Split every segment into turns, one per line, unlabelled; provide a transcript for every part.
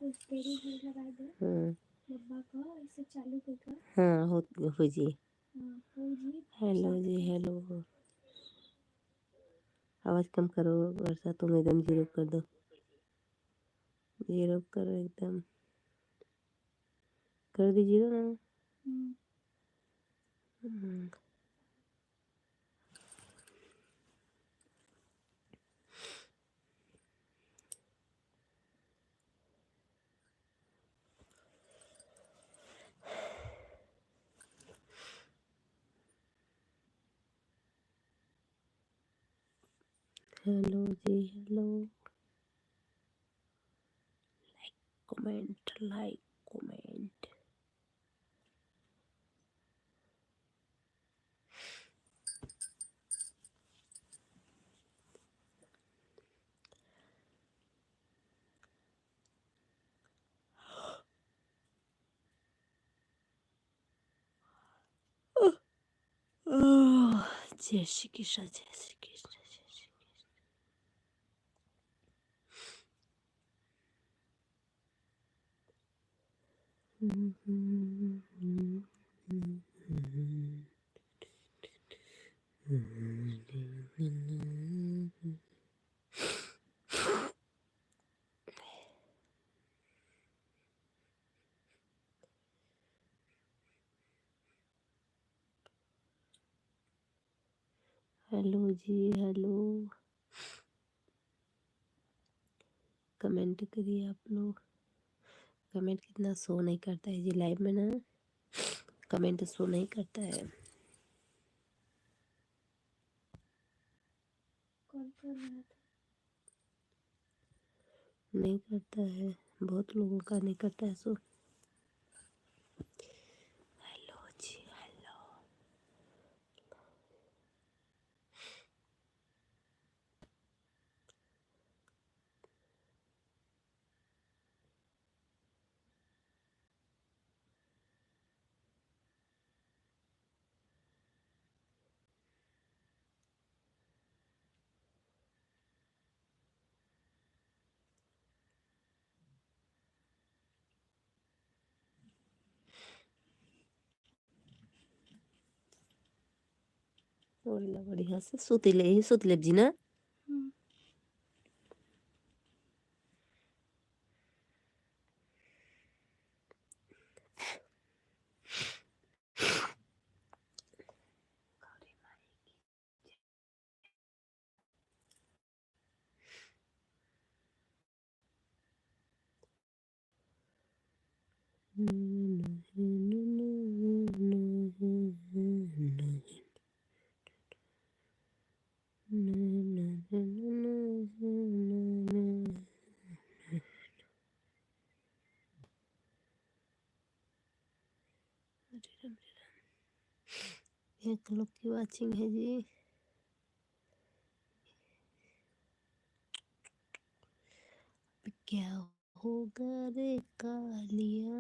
हाँ हाँ हो जी। Hello ji hello. आवाज़ कम करो वर्षा, तुम एकदम जीरो कर दो, जीरो करो एकदम, कर दी जीरो ना। Hello ji hello. Comment like comment. जय श्री कृष्ण जय श्री कृष्ण जय Shri hello ji hello. Comment करिए आप लोग। कमेंट कितना शो नहीं करता है जी लाइव में ना, कमेंट शो नहीं करता है। नहीं करता है, बहुत लोगों का नहीं करता है शो। Hello ji hello. बोला बढ़िया से सुतले जी ना। एक लोग की वाचिंग है जी। क्या होगा रे कालिया।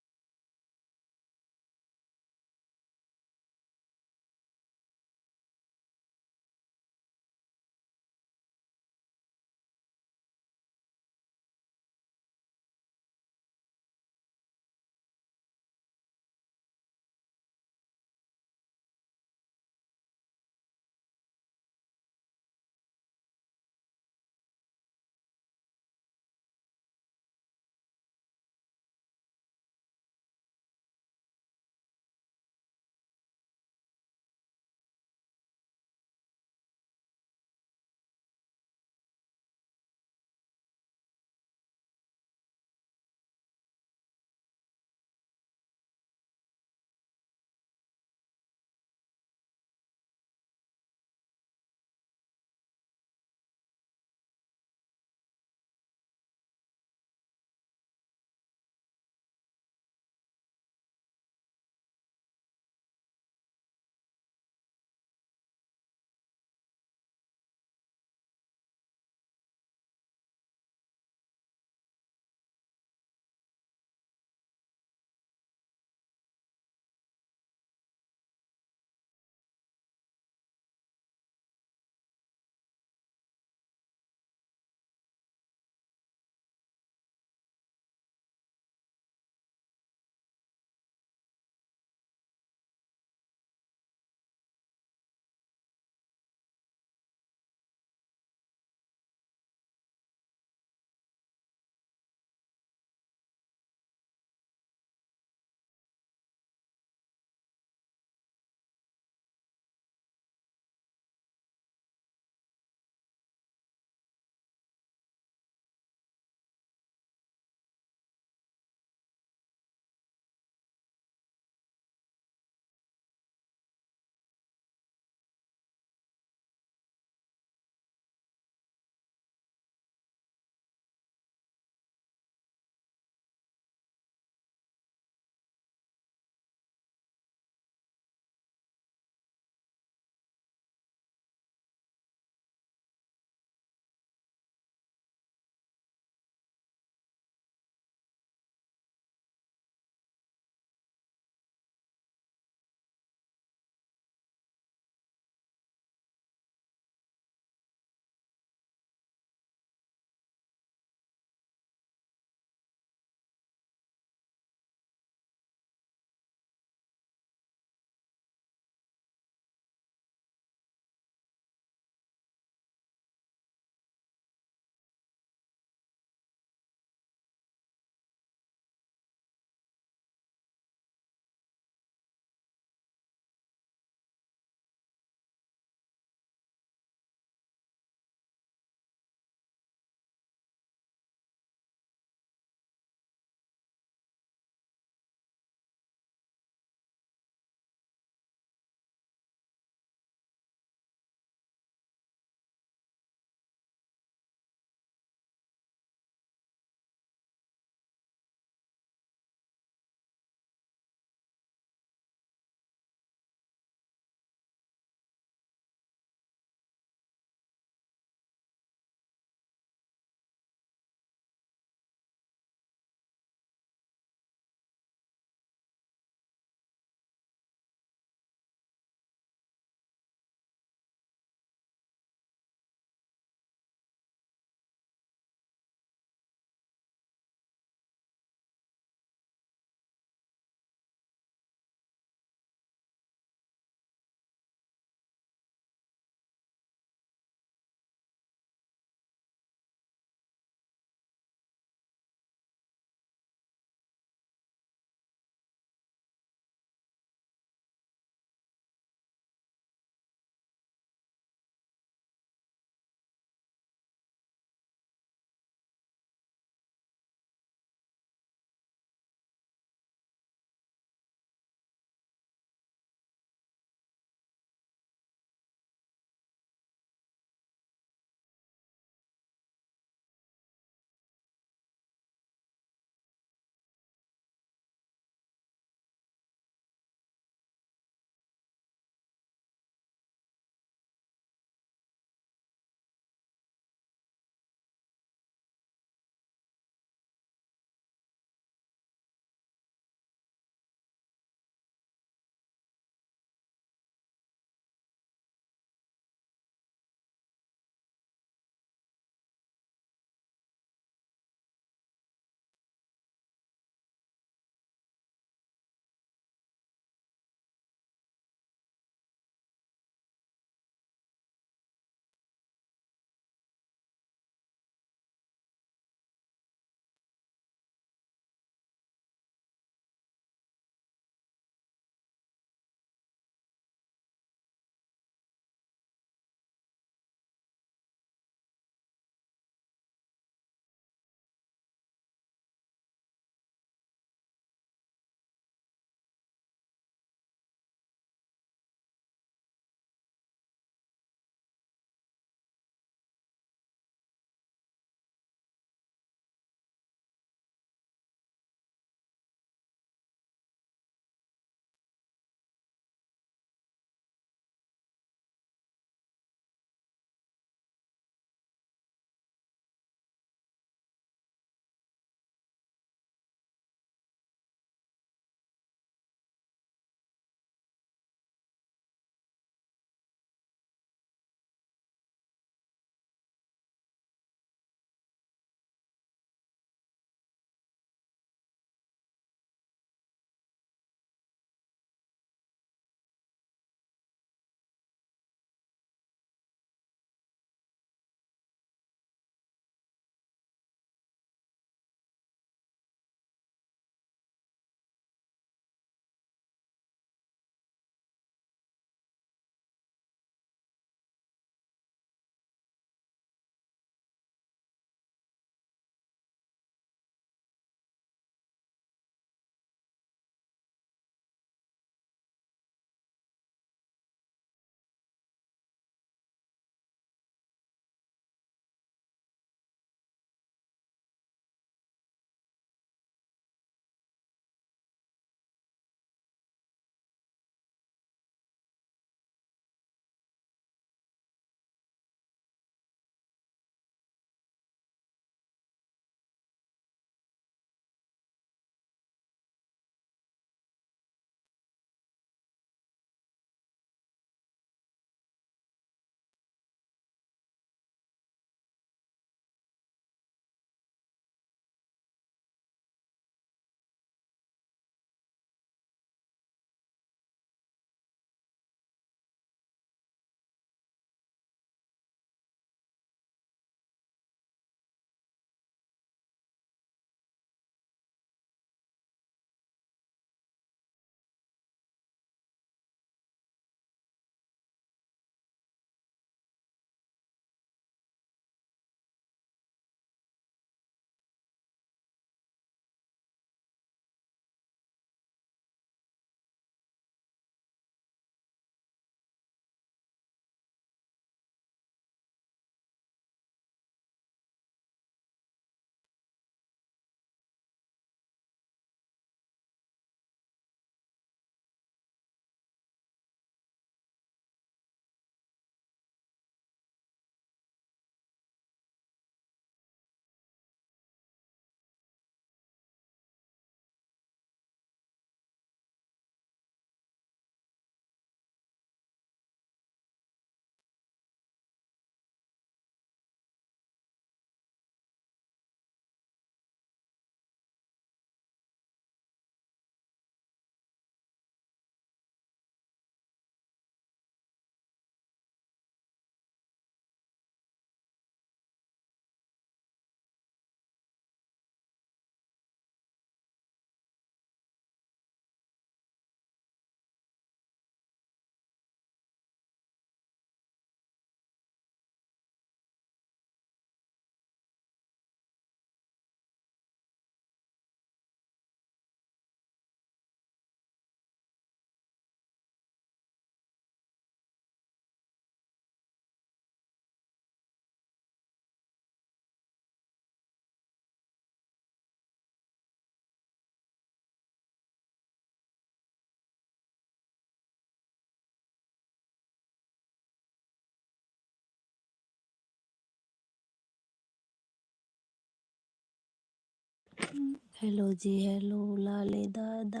हेलो जी, हेलो लाले दादा।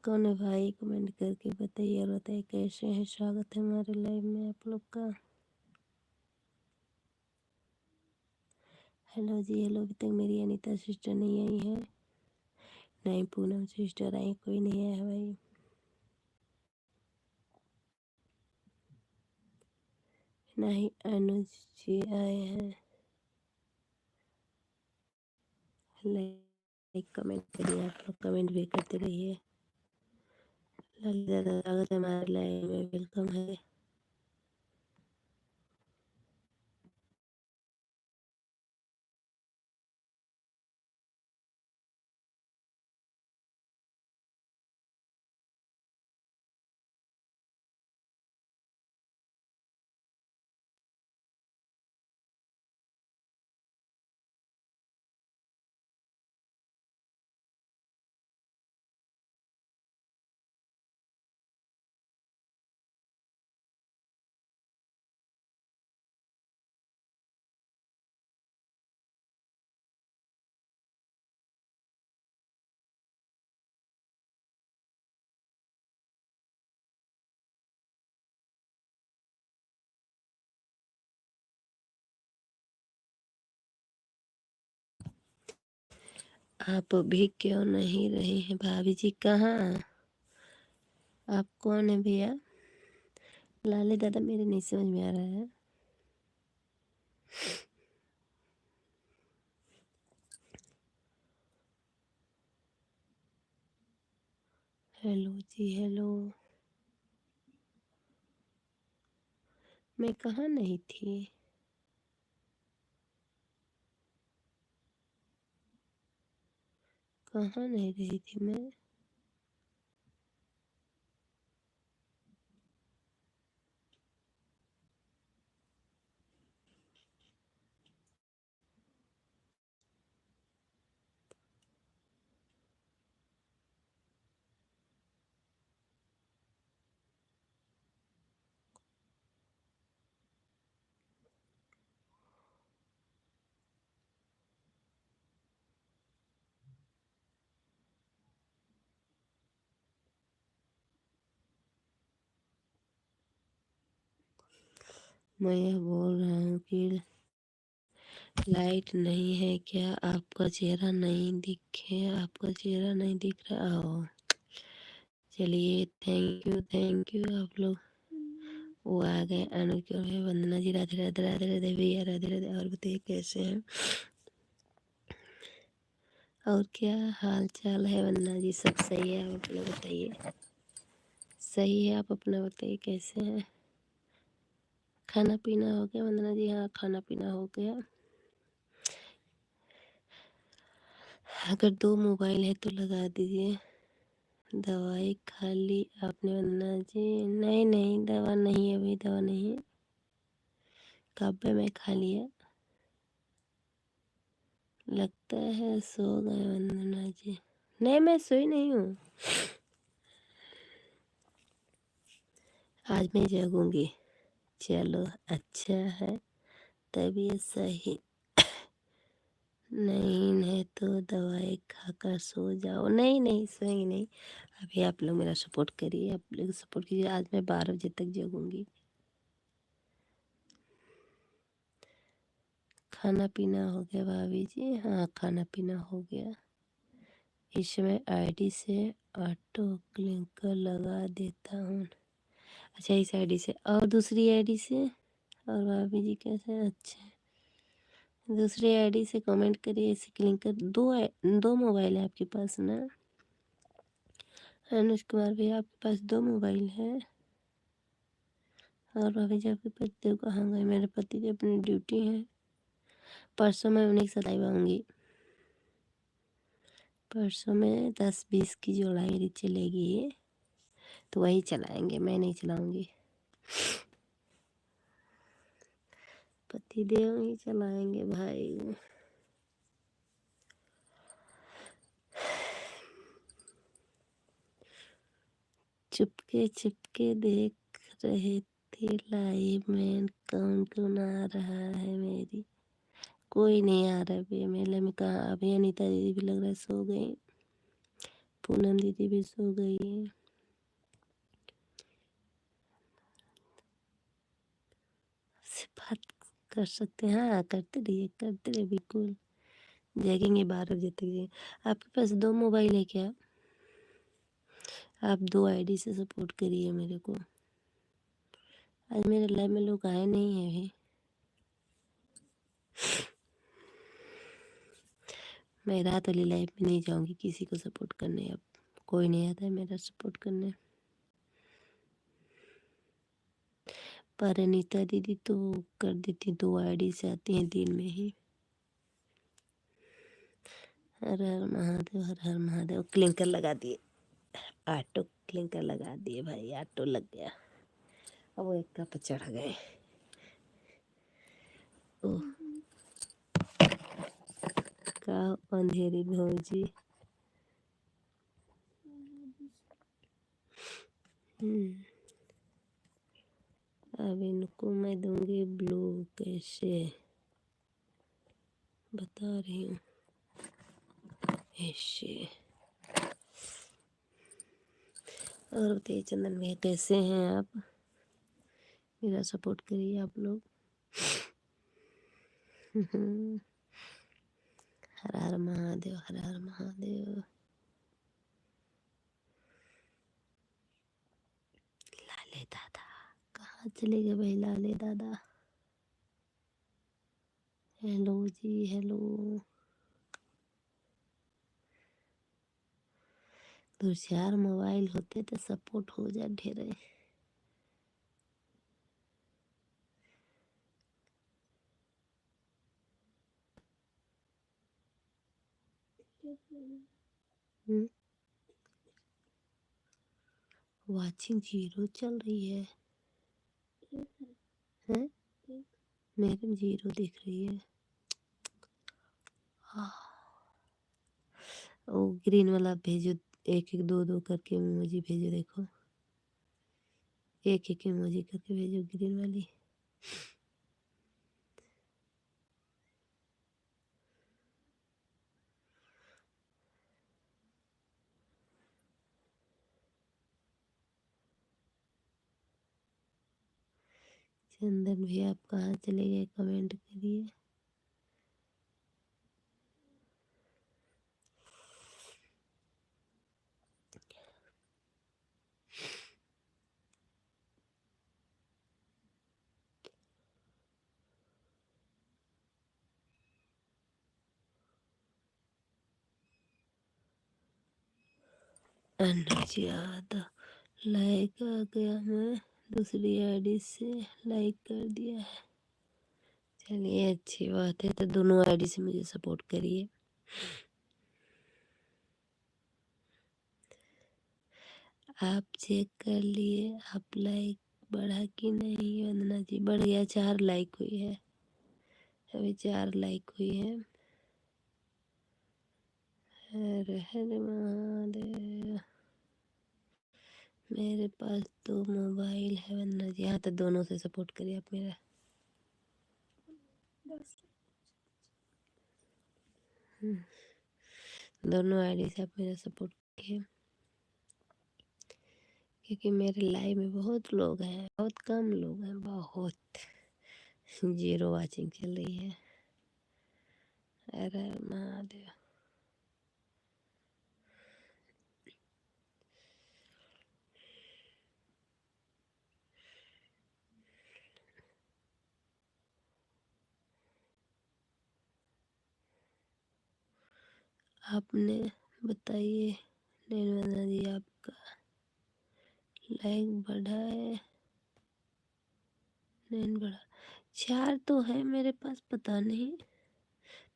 कौन है भाई? कमेंट करके बताइए और बताइए कैसे हैं। स्वागत है हमारे लाइव में आप लोग का। Hello ji, hello. अभी तक मेरी अनीता सिस्टर नहीं आई है, नहीं पूनम सिस्टर आई, कोई नहीं आया है भाई। नहीं अनुज जी आए हैं। लाइक कमेंट करिए, आप लोग कमेंट भी करते रहिए। लाले दादा स्वागत है हमारे लाइव में, वेलकम है। आप भी क्यों नहीं रहे हैं भाभी जी? कहाँ? आप कौन है भैया? लाले दादा मेरे नहीं समझ में आ रहा है। Hello ji, hello. मैं कहाँ नहीं थी? कहाँ नहीं रही थी मैं? मैं यह बोल रहा हूँ कि लाइट नहीं है क्या? आपका चेहरा नहीं दिखे, आपका चेहरा नहीं दिख रहा हो। चलिए, थैंक यू आप लोग। वो आ गए अनुज के भाई। वंदना जी, राधे राधे, राधे राधे भैया, राधे राधे। और बताइए कैसे हैं और क्या हाल चाल है? वंदना जी सब सही है? आप लोग बताइए। सही है, आप अपना बताइए कैसे हैं? खाना पीना हो गया वंदना जी? हाँ, खाना पीना हो गया। अगर दो मोबाइल है तो लगा दीजिए। दवाई खा ली आपने वंदना जी? नहीं नहीं, दवा नहीं है अभी, दवा नहीं है। कब में खा लिया। लगता है सो गए वंदना जी। नहीं, मैं सोई नहीं हूँ। आज मैं जगूंगी। चलो अच्छा है, तबीयत सही नहीं है तो दवाई खाकर सो जाओ। नहीं नहीं, सोएंगे नहीं। अभी आप लोग मेरा सपोर्ट करिए, आप लोग सपोर्ट कीजिए। आज मैं 12 बजे तक जगूंगी। खाना पीना हो गया भाभी जी? हाँ, खाना पीना हो गया। इस समय आईडी से ऑटो क्लिकर लगा देता हूँ। अच्छा, इस आईडी से और दूसरी आईडी से? और भाभी जी कैसे हैं? अच्छा, दूसरी आईडी से कमेंट करिए, इसे क्लिकर। दो मोबाइल है आपके पास ना? अनुज कुमार भैया, आपके पास दो मोबाइल है? और भाभी जी आपके पति देव कहाँ गए? मेरे पति की अपनी ड्यूटी है। परसों मैं उन्हीं के साथ लाइव आऊँगी। परसों में 10-20 की जो लाइव चलेगी तो वही चलाएंगे, मैं नहीं चलाऊंगी। पति देव ही चलाएंगे भाई। चुपके चुपके देख रहे थे लाइव में, कौन कौन आ रहा है मेरी? कोई नहीं आ रहा अभी मेले में। कहाँ अभी अनीता दीदी भी लग रहा है सो गई, पूनम दीदी भी सो गई है। से बात कर सकते हैं, हाँ करते रहिए बिल्कुल। जागेंगे 12 बजे तक जी। आपके पास 2 मोबाइल है क्या? आप 2 आईडी से सपोर्ट करिए मेरे को। आज मेरे लाइव में लोग आए नहीं है अभी। मैं रात वाली लाइव में नहीं जाऊंगी किसी को सपोर्ट करने। अब कोई नहीं आता है मेरा सपोर्ट करने। पर अनीता दीदी तो कर देती, 2 आईडी से आती हैं दिन में ही। हर हर महादेव, हर हर महादेव। क्लिंकर लगा दिए, ऑटो क्लिंकर लगा दिए भाई, ऑटो लग गया। अब वो एक पे चढ़ गए। ओह का अंधेरी भौजी। अब इनको मैं दूंगी ब्लू, कैसे बता रही हूँ ऐसे। और बताइए चंदन भैया कैसे हैं आप? मेरा सपोर्ट करिए आप लोग। हर हर महादेव, हर हर महादेव। लाले दादा कहाँ चले गए भाई लाले दादा? Hello ji hello. 2-4 मोबाइल होते तो सपोर्ट हो जाए ढेरे। वाचिंग 0 चल रही है, हैं? मेरे में 0 दिख रही है। वो ग्रीन वाला भेजो, एक एक दो दो करके इमोजी भेजो। देखो एक एक इमोजी करके भेजो ग्रीन वाली। चंदन भी आप कहाँ चले गए कमेंट करिए। ज्यादा लाइक आ गया, मैं दूसरी आईडी से लाइक कर दिया है। चलिए अच्छी बात है, तो दोनों आईडी से मुझे सपोर्ट करिए। आप चेक कर लिए आप लाइक बढ़ा कि नहीं? वंदना जी बढ़ गया, 4 लाइक हुई है अभी, 4 लाइक हुई है। हर हर महादेव। मेरे पास 2 मोबाइल है वंदना जी। हाँ तो दोनों से सपोर्ट करिए आप मेरा। दोनों आईडी से आप मेरा सपोर्ट करिए, क्योंकि मेरे लाइव में बहुत लोग हैं, बहुत कम लोग हैं, बहुत 0 वाचिंग चल रही है। अरे महादेव। आपने बताइए निर्मला जी, आपका लाइक बढ़ा है नहीं बढ़ा? 4 तो है मेरे पास, पता नहीं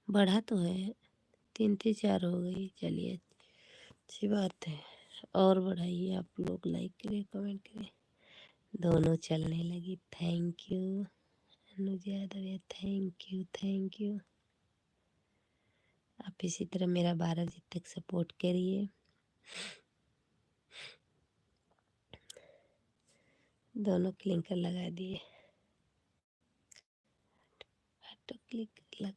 बढ़ा तो है। 3 थी 4 हो गई। चलिए अच्छी बात है, और बढ़ाइए आप लोग, लाइक करिए कमेंट करिए। दोनों चलने लगी। Thank you Anuj Yadav, thank you thank you. आप इसी तरह मेरा 12 बजे तक सपोर्ट करिए। दोनों क्लिंकर लगा दिए, ऑटो क्लिक लग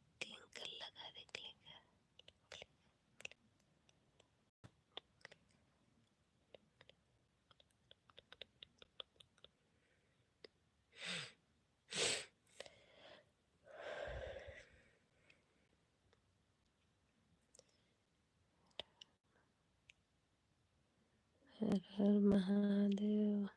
हर हर महादेव।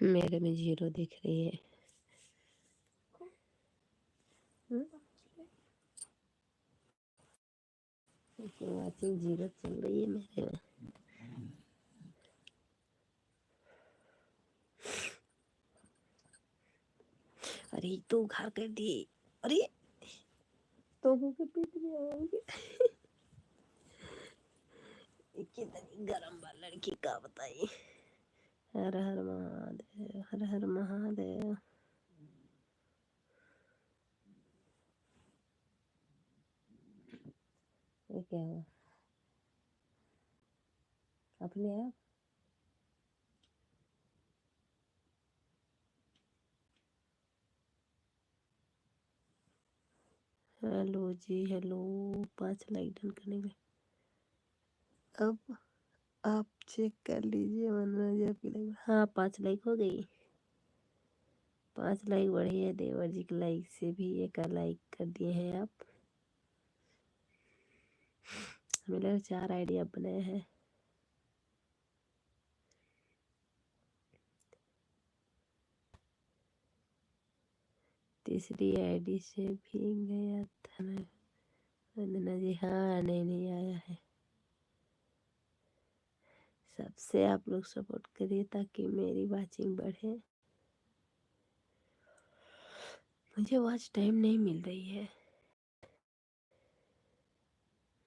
मेरे में 0 दिख रही है। वाचिंग 0 चल रही है मेरे में। अरे तू घर कर दी। अरे तो के पीट में आओगे। कितनी गरम बा लड़की का बताइए। हर हर महादेव, हर हर महादेव। ये क्या हुआ? अपने आप hello ji, hello. 5 like done करने में अब आप चेक कर लीजिए मनोज जी आपकी लाइक। हाँ 5 लाइक हो गई। 5 लाइक बढ़ी है। देवर जी की लाइक से भी एक लाइक कर दिए हैं आप। हमें लगा 4 आईडी आप बनाए हैं। तीसरी आईडी से भी गया था मैं। वंदना जी हाँ नहीं आया है। सबसे आप लोग सपोर्ट करिए ताकि मेरी वाचिंग बढ़े। मुझे वॉच टाइम नहीं मिल रही है,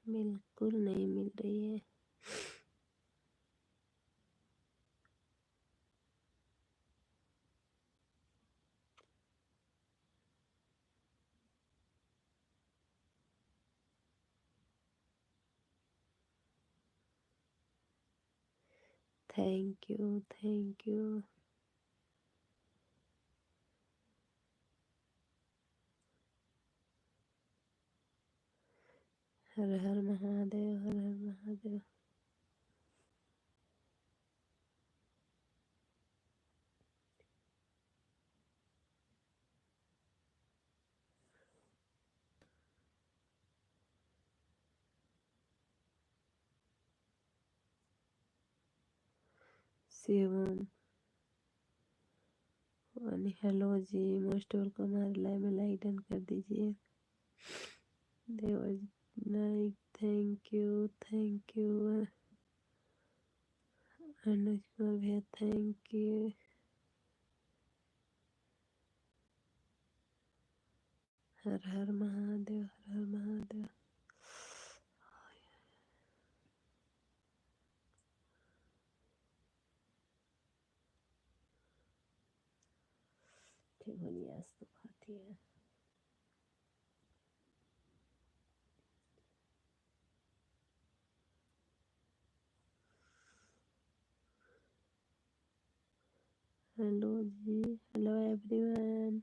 बिल्कुल नहीं मिल रही है। Thank you, thank you. हर हर महादेव, हर हर Mahadev. Shivam hello ji, most welcome. हमारे लाइव में लाइक डन कर दीजिए। देवर like, thank you, thank you. Anuj Kumar भैया थैंक यू। हर हर महादेव, हर हर महादेव। ठीक होनी आज तो खाती है। Hello ji, hello everyone.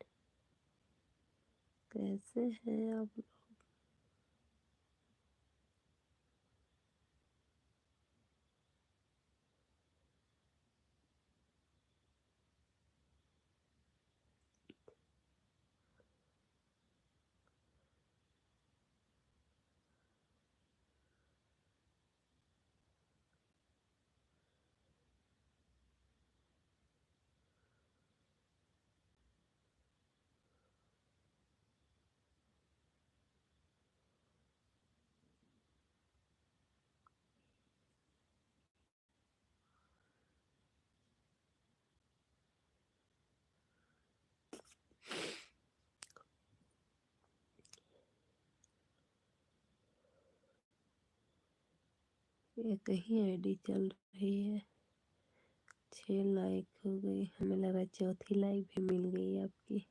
कैसे हैं आप? ये कहीं आईडी चल रही है। 6 लाइक हो गई, हमें लगा चौथी लाइक भी मिल गई आपकी।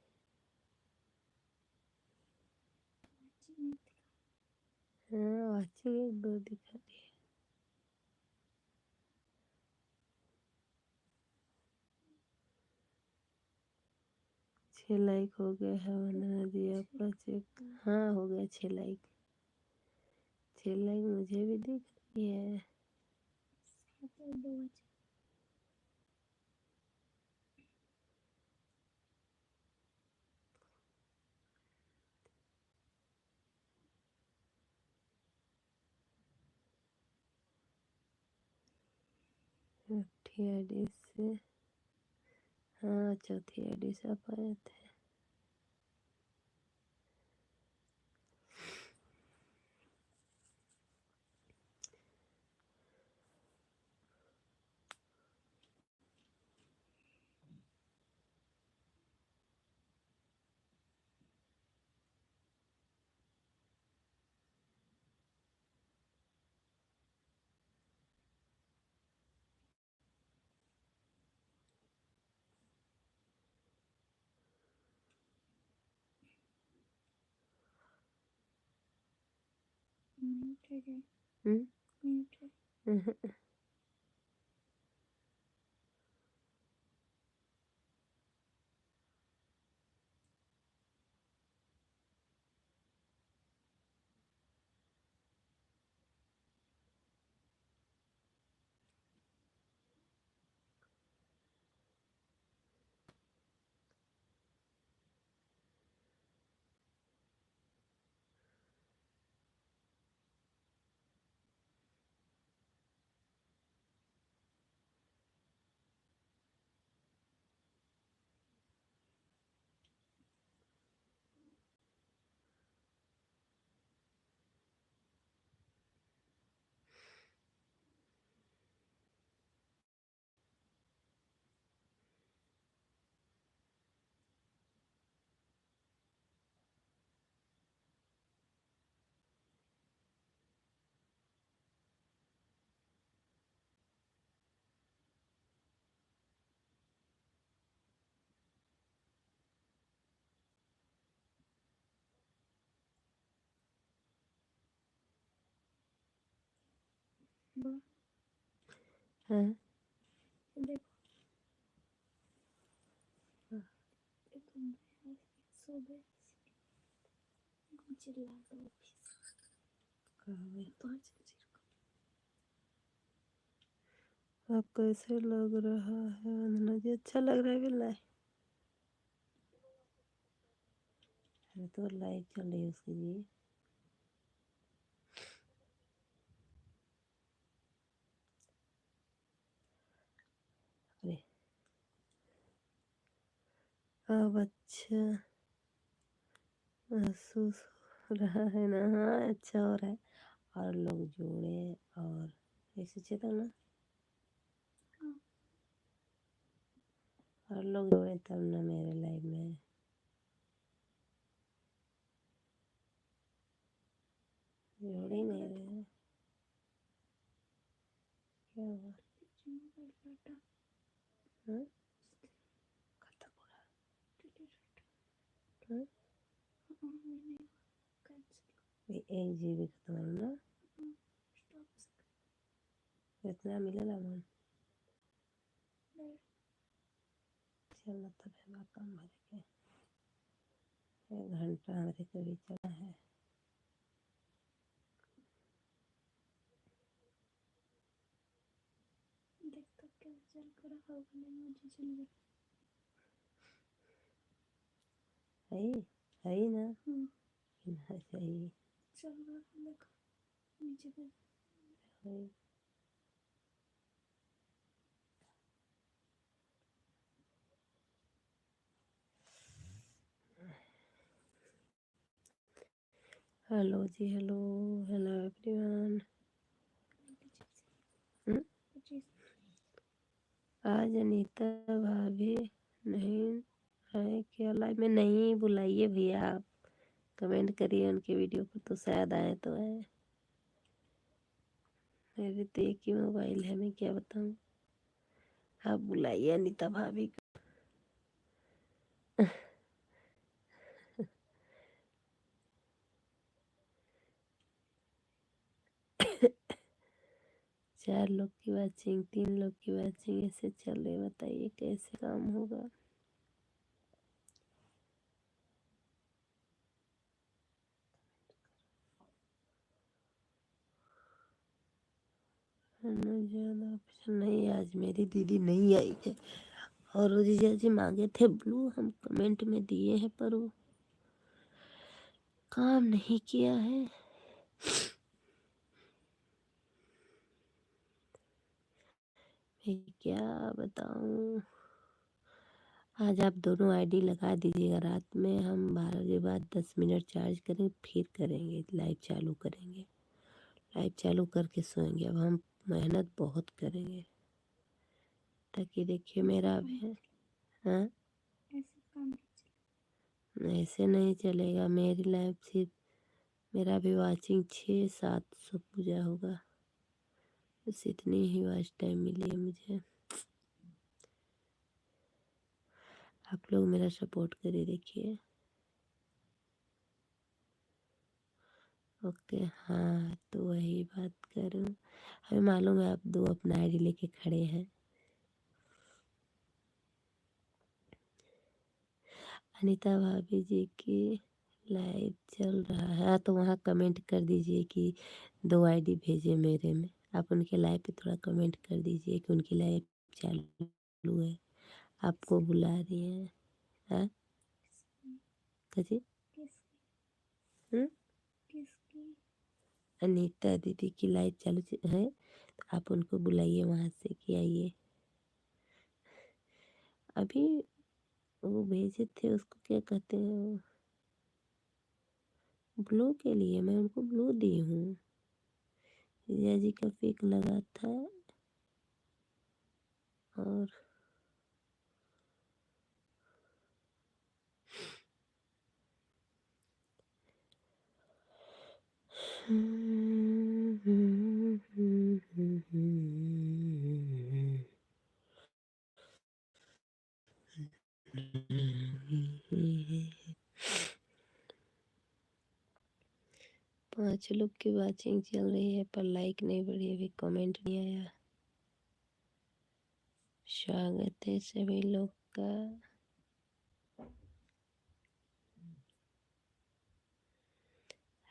हाँ वाचिंग 1-2 दिखा रही है। 6 लाइक हो गया है वंदना जी आपका चेक। हाँ हो गया 6 लाइक। 6 लाइक मुझे भी दिख रही है। चौथी आईडी से, हाँ चौथी आईडी से आप आए थे। हाँ आप कैसे लग रहा है वंदना जी? अच्छा लग रहा है बिल्ला? अरे तो लाइव चल रही है उसकी जी। अरे अब अच्छा महसूस हो रहा है ना? हाँ अच्छा हो रहा है। और लोग जुड़े और ऐसे चेतन ना, और लोग जुड़े तब ना मेरे लाइव में। जोड़ ही नहीं रहे हैं, क्या हुआ? हाँ? खत्म हो रहा है? ये 1 GB खत्म हो ना? इतना मिलेगा मन? चलो तो रहना कम भर के 1 घंटा हमारे कभी चला है। है ही ना, ना चाहिए है। Hello ji, hello hello everyone. आज अनीता भाभी नहीं आए क्या लाइव में? नहीं बुलाइए भैया, आप कमेंट करिए उनके वीडियो पर तो शायद आए तो आए। मेरे तो एक ही मोबाइल है, मैं क्या बताऊँ। आप बुलाइए अनीता भाभी को। चार लोग की वाचिंग, 3 लोग की वाचिंग, ऐसे चल रही, बताइए कैसे काम होगा। ज़्यादा ऑप्शन नहीं, आज मेरी दीदी नहीं आई है और वो जीजा जी मांगे थे ब्लू, हम कमेंट में दिए हैं पर वो काम नहीं किया है। मैं क्या बताऊँ। आज आप दोनों आईडी लगा दीजिएगा, रात में हम 12 के बाद 10 मिनट चार्ज करेंगे, फिर करेंगे लाइव चालू करेंगे। लाइव चालू करके सोएंगे। अब हम मेहनत बहुत करेंगे ताकि देखिए मेरा भी है। हाँ, ऐसे नहीं चलेगा। मेरी लाइव सिर्फ, मेरा भी वाचिंग 600-700 पूजा होगा, बस इतनी ही वॉच टाइम मिली है मुझे। आप लोग मेरा सपोर्ट करिए, देखिए। ओके, हाँ तो वही बात करूँ। हमें मालूम है आप दो अपना आईडी लेके खड़े हैं। अनीता भाभी जी की लाइव चल रहा है, हाँ तो वहाँ कमेंट कर दीजिए कि 2 आईडी भेजे मेरे में। आप उनके लाइव पे थोड़ा कमेंट कर दीजिए कि उनकी लाइव चालू है, आपको बुला रही हैं। हाँ कजी, अनीता दीदी की लाइव चालू है, तो आप उनको बुलाइए वहाँ से कि आइए। अभी वो भेजे थे, उसको क्या कहते हैं, ब्लू के लिए मैं उनको ब्लू दी हूँ। जीजा जी का पिक लगा था और पांच लोग की वाचिंग चल रही है पर लाइक नहीं बढ़ी, अभी कमेंट नहीं आया। स्वागत है सभी लोग का।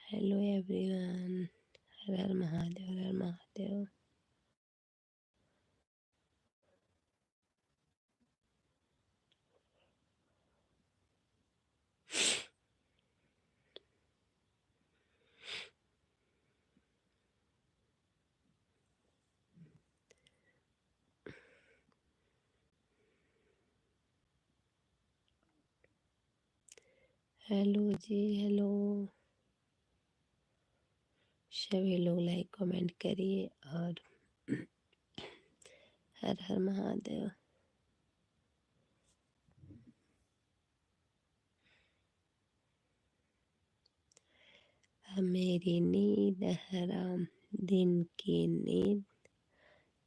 हेलो एवरीवन, हर हर महादेव, हर हर महादेव। Hello ji, hello. सभी लोग लाइक कमेंट करिए और हर हर महादेव। मेरी नींद हराम, दिन की नींद,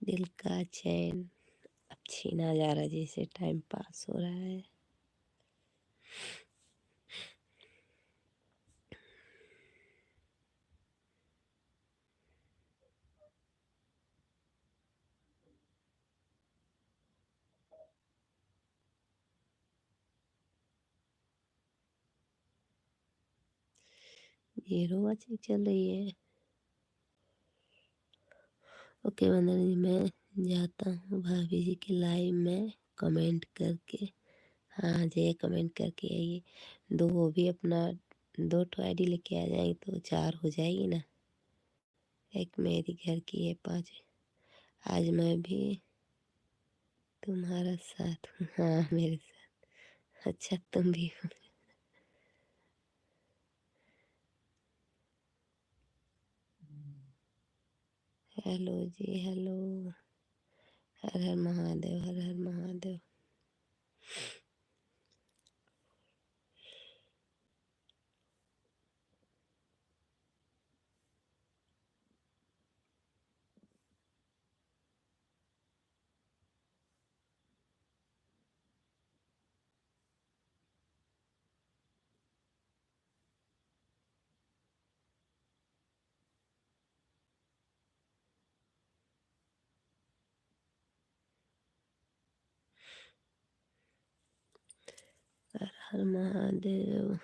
दिल का चैन अब छीना जा रहा, जैसे टाइम पास हो रहा है। जीरो वाचिंग चल रही है। ओके वंदना जी, मैं जाता हूँ भाभी जी के लाइव में कमेंट करके। हाँ जी, कमेंट करके आइए। दो वो भी अपना 2 ठो आईडी लेके आ जाएंगे तो 4 हो जाएगी ना। एक मेरी घर की है 5। आज मैं भी तुम्हारा साथ हूँ, हाँ मेरे साथ। अच्छा तुम भी हो। Hello ji, hello. हर हर महादेव, हर हर महादेव। हर महादेव।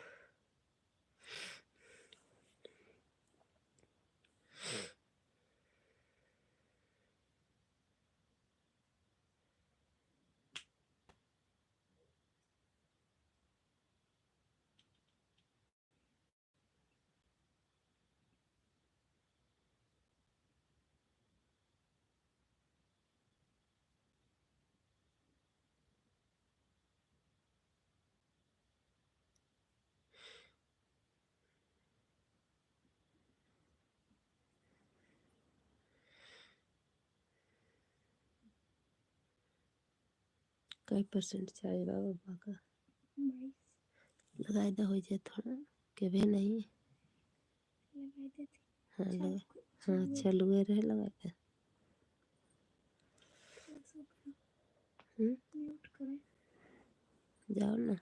कई परसेंट चार्ज बा बाबा का? लगाए दा हो जाए थोड़ा के भी नहीं। हाँ लगा, हाँ चालू रहे लगाए दा। जाओ ना।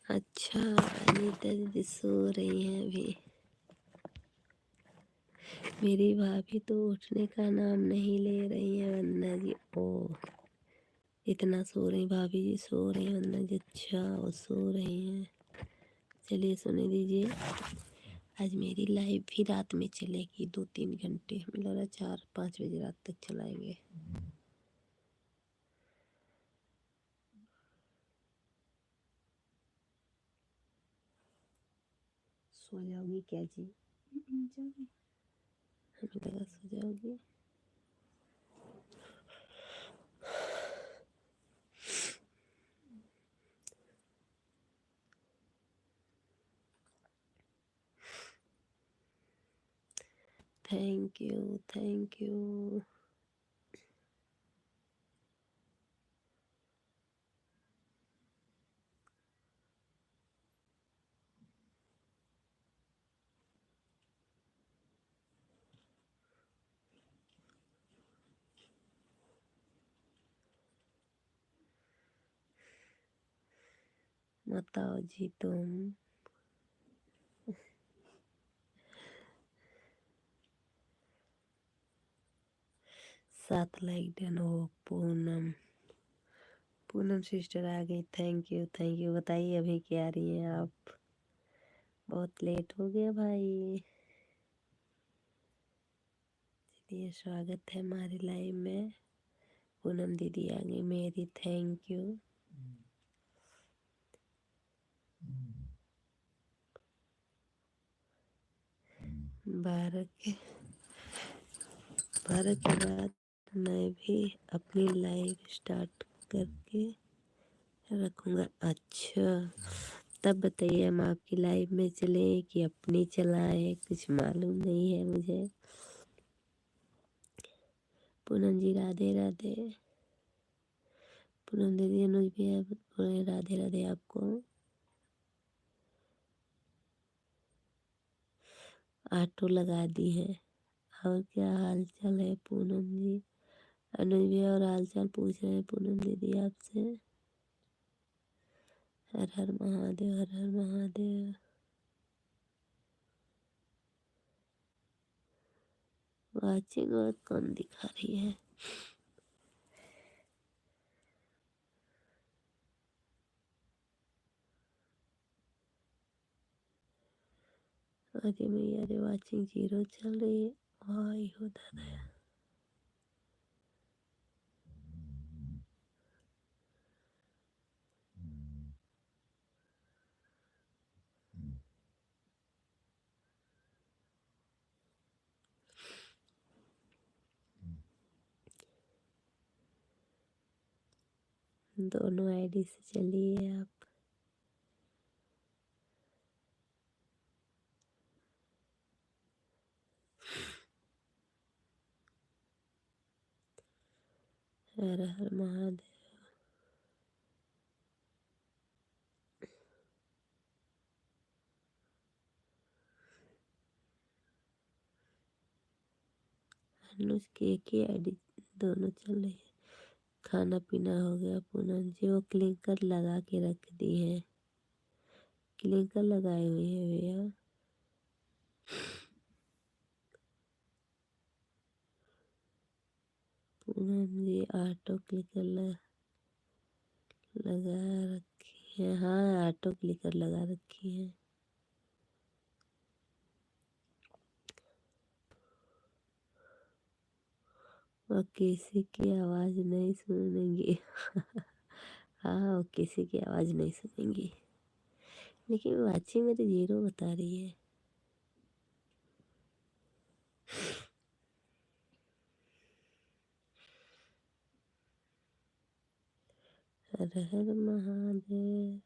अच्छा अनीता दीदी सो रही हैं अभी। मेरी भाभी तो उठने का नाम नहीं ले रही है वंदना जी। ओ इतना सो रही भाभी जी, सो रही हैं वंदना जी। अच्छा वो सो रही हैं। चलिए सुने दीजिए। आज मेरी लाइव भी रात में चलेगी 2-3 घंटे, हमें लग रहा है 4-5 बजे रात तक चलाएंगे। सो जाओगी क्या जी? हमें लगा सो जाओगी। Thank you, thank you. बताओ जी तुम। 7 लाइक डन हो। पूनम सिस्टर आ गई। Thank you thank you. बताइए अभी क्या आ रही हैं आप? बहुत लेट हो गया भाई। चलिए स्वागत है हमारी लाइव में। पूनम दीदी आ गई मेरी। Thank you. बारह के बाद मैं भी अपनी लाइव स्टार्ट करके रखूँगा। अच्छा तब बताइए हम आपकी लाइव में चले कि अपनी चलाए, कुछ मालूम नहीं है मुझे। पूनम जी राधे राधे। पूनम दीदी अनुज भी राधे राधे आपको। ऑटो लगा दी है। और क्या हाल चाल है पूनम जी? अनुज भी और हाल चाल पूछ रहे हैं पूनम दीदी आपसे। हर हर महादेव हर हर महादेव। वाचिंग बहुत कम दिखा रही है। अरे मैया अरे वाचिंग 0 चल रही है। भाई हो दादा। दोनों आईडी से चलिए आप। हर हर महादेव। अनुज की एक ही आईडी दोनों चल रही है। खाना पीना हो गया पूनम जी? वो क्लिंकर लगा के रख दी है। क्लिंकर लगाए हुए हैं भैया। पूनम जी ऑटो क्लिकर लगा रखी है। हाँ ऑटो क्लिकर लगा रखी है। और किसी की आवाज़ नहीं सुनेंगी। हाँ वो किसी की आवाज़ नहीं सुनेंगी। लेकिन वाचिंग मेरी 0 बता रही है। हर हर महादेव।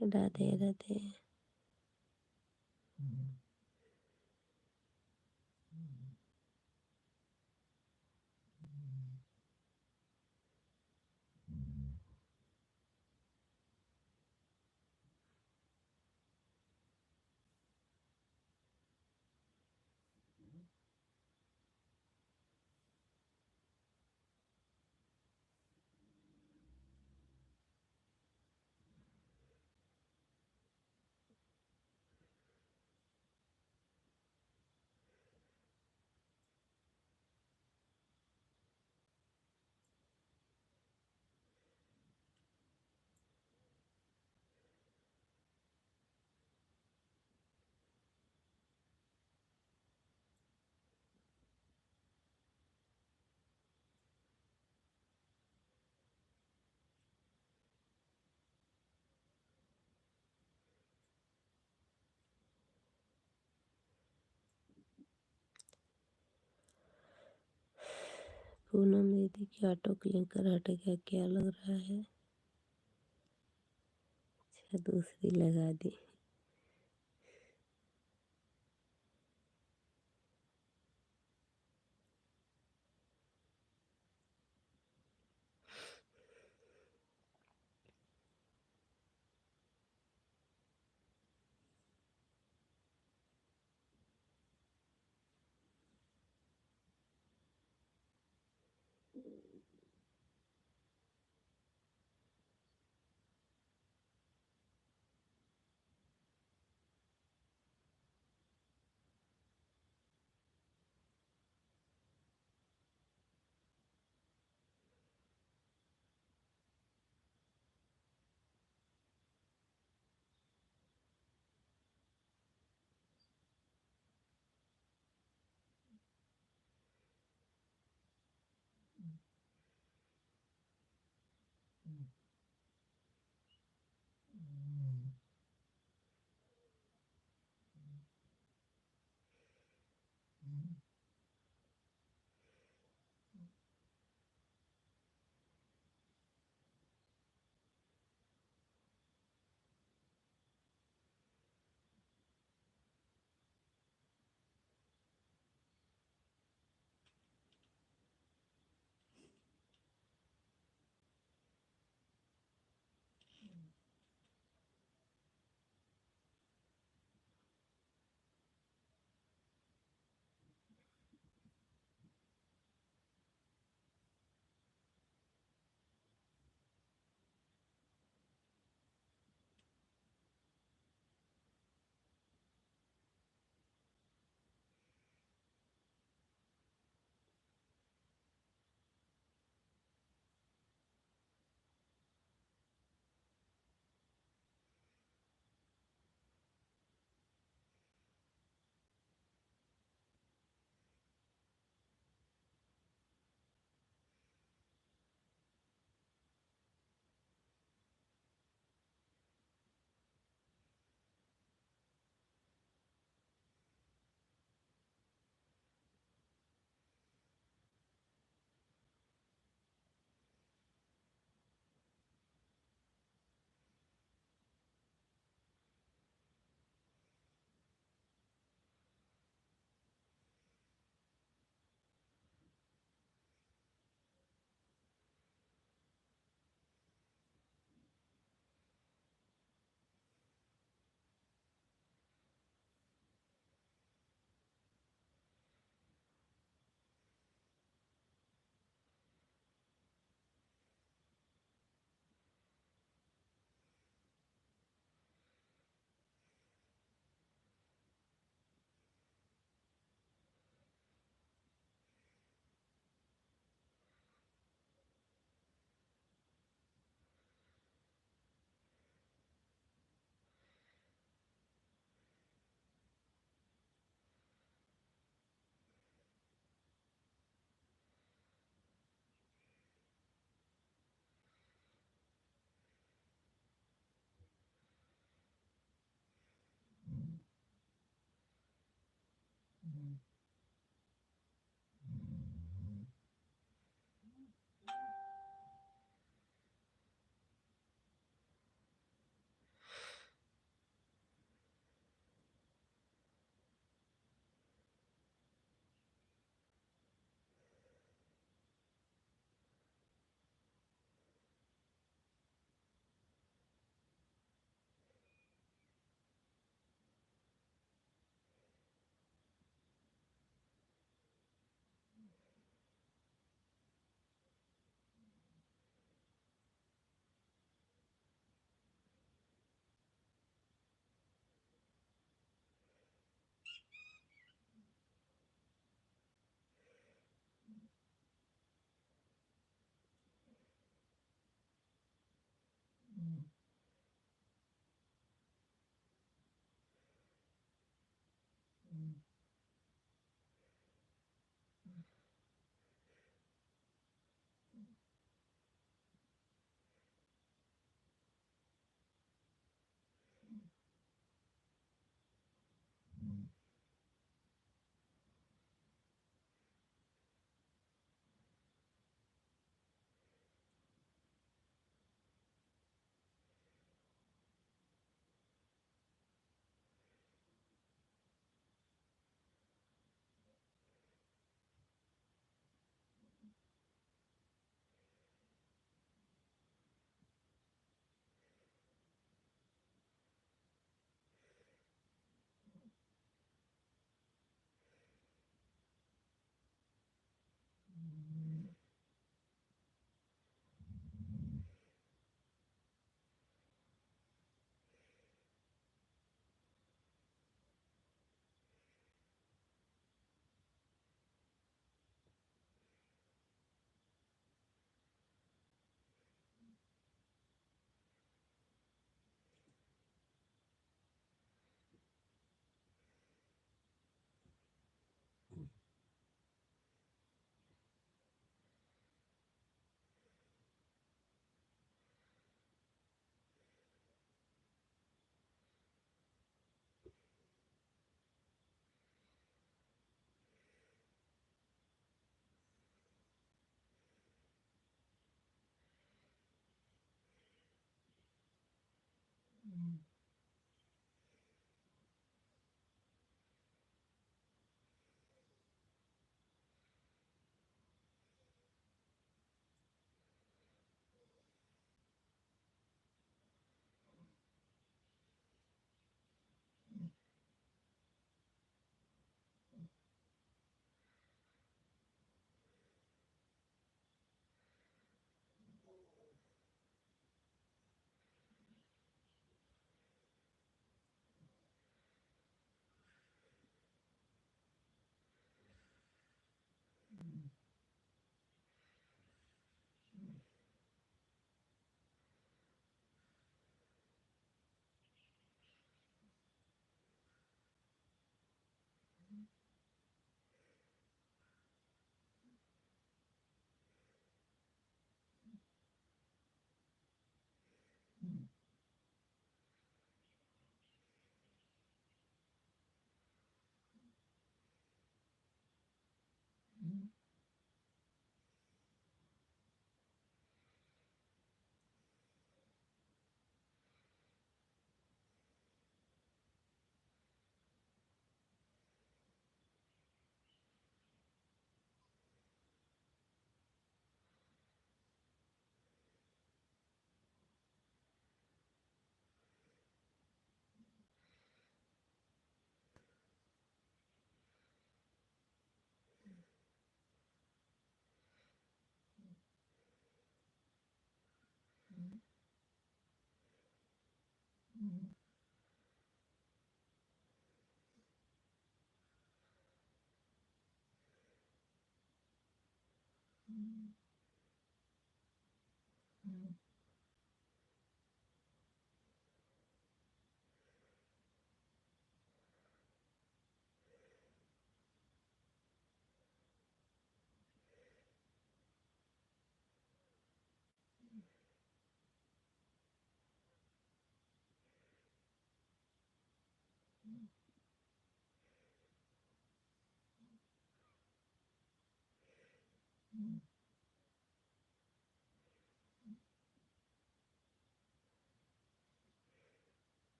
राधे राधे। पूनम दीदी की ऑटो क्लिंकर हट गया, क्या लग रहा है? अच्छा, दूसरी लगा दी।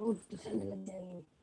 उठ तो लग जाएंगे।